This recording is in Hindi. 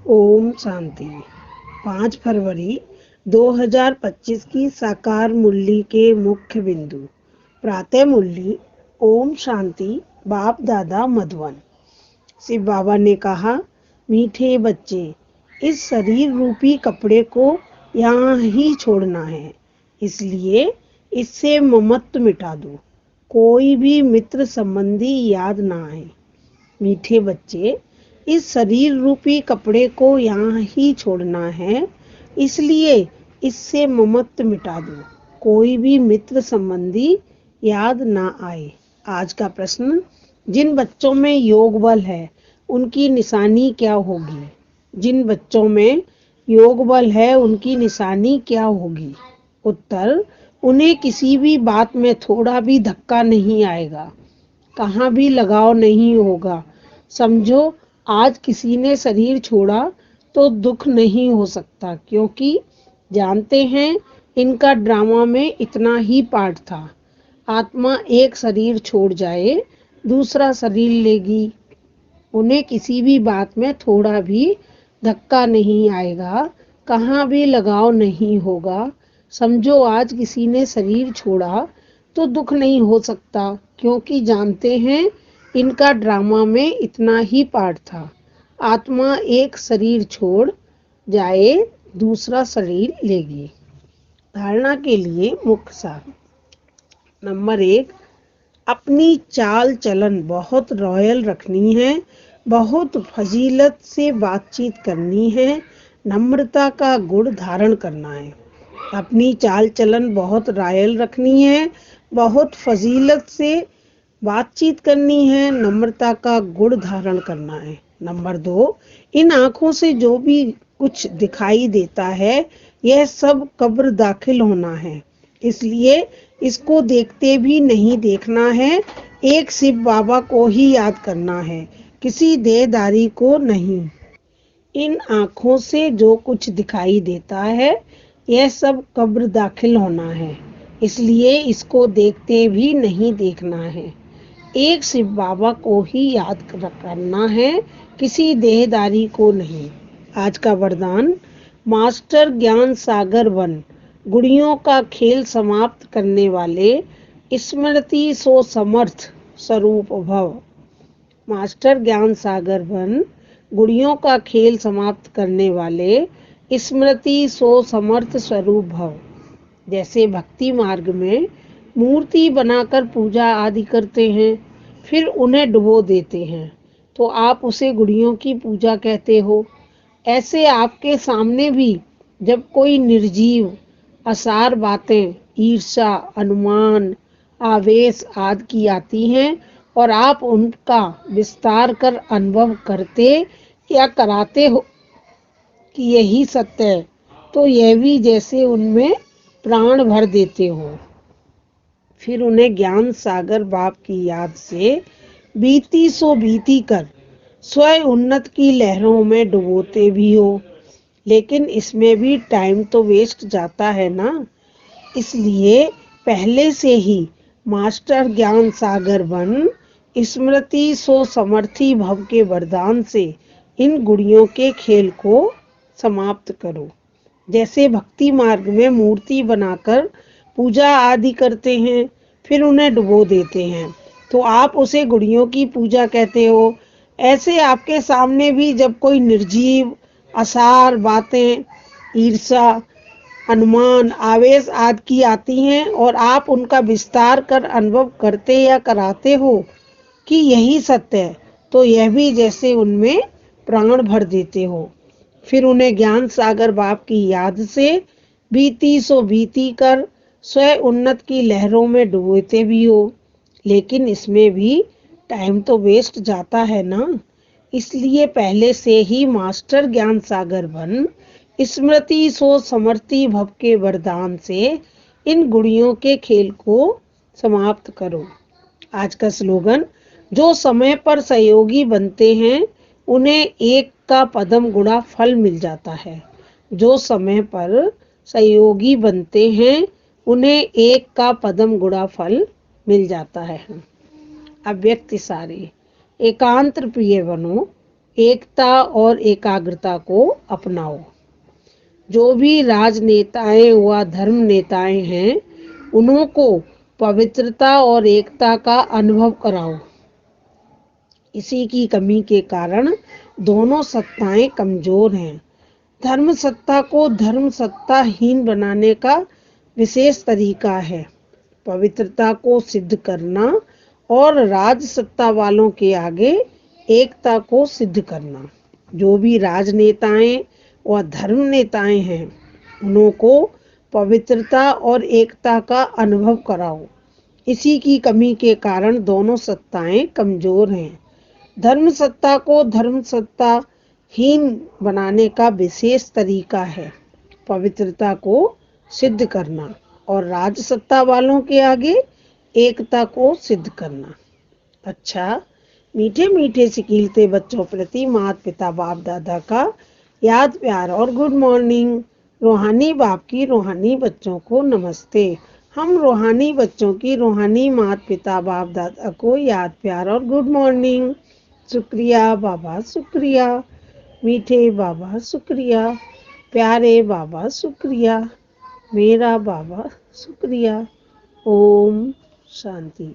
ओम शांति। 5 फरवरी 2025 की साकार मुरली के मुख्य बिंदु। प्रातः मुरली। ओम शांति। बाप दादा मधुबन। शिव बाबा ने कहा, मीठे बच्चे, इस शरीर रूपी कपड़े को यहाँ ही छोड़ना है, इसलिए इससे ममत्व मिटा दो। कोई भी मित्र संबंधी याद ना आए। मीठे बच्चे, इस शरीर रूपी कपड़े को यहाँ ही छोड़ना है, इसलिए इससे ममत्व मिटा दो। कोई भी मित्र संबंधी याद ना आए। आज का प्रश्न, जिन बच्चों में योग बल है उनकी निशानी क्या होगी? जिन बच्चों में योग बल है उनकी निशानी क्या होगी? उत्तर, उन्हें किसी भी बात में थोड़ा भी धक्का नहीं आएगा, कहाँ भी लगाव नहीं होगा। समझो, आज किसी ने शरीर छोड़ा तो दुख नहीं हो सकता, क्योंकि जानते हैं इनका ड्रामा में इतना ही पार्ट था। आत्मा एक शरीर छोड़ जाए दूसरा शरीर लेगी। उन्हें किसी भी बात में थोड़ा भी धक्का नहीं आएगा, कहाँ भी लगाव नहीं होगा। समझो, आज किसी ने शरीर छोड़ा तो दुख नहीं हो सकता, क्योंकि जानते हैं इनका ड्रामा में इतना ही पार्ट था। आत्मा एक शरीर छोड़ जाए दूसरा शरीर लेगी। धारणा के लिए मुख्य सार। नंबर 1, अपनी चाल चलन बहुत रॉयल रखनी है, बहुत फजीलत से बातचीत करनी है, नम्रता का गुण धारण करना है। अपनी चाल चलन बहुत रॉयल रखनी है, बहुत फजीलत से बातचीत करनी है, नम्रता का गुण धारण करना है। नंबर 2, इन आँखों से जो भी कुछ दिखाई देता है यह सब कब्र दाखिल होना है, इसलिए इसको देखते भी नहीं देखना है। एक शिव बाबा को ही याद करना है, किसी देहदारी को नहीं। इन आँखों से जो कुछ दिखाई देता है यह सब कब्र दाखिल होना है, इसलिए इसको देखते भी नहीं देखना है। एक शिव बाबा को ही याद करना है, किसी देहदारी को नहीं। आज का वरदान, मास्टर ज्ञान सागर बन, गुड़ियों का खेल समाप्त करने वाले, स्मृति सो समर्थ स्वरूप भव। मास्टर ज्ञान सागर बन, गुड़ियों का खेल समाप्त करने वाले, स्मृति सो समर्थ स्वरूप भव। जैसे भक्ति मार्ग में मूर्ति बनाकर पूजा आदि करते हैं, फिर उन्हें डुबो देते हैं, तो आप उसे गुड़ियों की पूजा कहते हो। ऐसे आपके सामने भी जब कोई निर्जीव असार बातें, ईर्ष्या, अनुमान, आवेश आदि की आती हैं और आप उनका विस्तार कर अनुभव करते या कराते हो कि यही सत्य है, तो यह भी जैसे उनमें प्राण भर देते हो। फिर उन्हें ज्ञान सागर बाप की याद से बीती सो बीती कर स्वयं उन्नत की लहरों में डुबोते भी हो। लेकिन इसमें भी टाइम तो वेस्ट जाता है ना, इसलिए पहले से ही मास्टर ज्ञान सागर बन, स्मृति सो समर्थी भव के वरदान से इन गुड़ियों के खेल को समाप्त करो। जैसे भक्ति मार्ग में मूर्ति बनाकर पूजा आदि करते हैं, फिर उन्हें डुबो देते हैं, तो आप उसे गुड़ियों की पूजा कहते हो। ऐसे आपके सामने भी जब कोई निर्जीव असार बातें, ईर्ष्या, अनुमान, आवेश आदि की आती हैं और आप उनका विस्तार कर अनुभव करते या कराते हो कि यही सत्य है, तो यह भी जैसे उनमें प्राण भर देते हो। फिर उन्हें ज्ञान सागर बाप की याद से बीती सो बीती कर स्वयं उन्नत की लहरों में डुबोते भी हो। लेकिन इसमें भी टाइम तो वेस्ट जाता है ना, इसलिए पहले से ही मास्टर ज्ञान सागर बन, स्मृति सो समर्थी भव के वरदान से इन गुड़ियों के खेल को समाप्त करो। आज का स्लोगन, जो समय पर सहयोगी बनते हैं उन्हें एक का पदम गुणा फल मिल जाता है। जो समय पर सहयोगी बनते हैं उन्हें एक का पदम गुणा फल मिल जाता है। अव्यक्त सारे, एकांत प्रिय बनो, एकता और एकाग्रता को अपनाओ। जो भी राजनेताएं व धर्म नेताएं हैं, उन्हों को पवित्रता और एकता का अनुभव कराओ। इसी की कमी के कारण दोनों सत्ताएं कमजोर हैं। धर्म सत्ता को धर्म सत्ताहीन बनाने का विशेष तरीका है पवित्रता को सिद्ध करना और राज सत्ता वालों के आगे एकता को सिद्ध करना। जो भी राजनेताएं व धर्म नेताएं हैं, उन्हों को पवित्रता और एकता का अनुभव कराओ। इसी की कमी के कारण दोनों सत्ताएं कमजोर हैं। धर्म सत्ता को धर्म सत्ताहीन बनाने का विशेष तरीका है पवित्रता को सिद्ध करना और राज सत्ता वालों के आगे एकता को सिद्ध करना। अच्छा, मीठे मीठे सिकीलते बच्चों प्रति माता पिता बाप दादा का याद प्यार और गुड मॉर्निंग। रूहानी बाप की रूहानी बच्चों को नमस्ते। हम रूहानी बच्चों की रूहानी माता पिता बाप दादा को याद प्यार और गुड मॉर्निंग। शुक्रिया बाबा, शुक्रिया मीठे बाबा, शुक्रिया प्यारे बाबा, शुक्रिया मेरा बाबा, शुक्रिया। ओम शांति।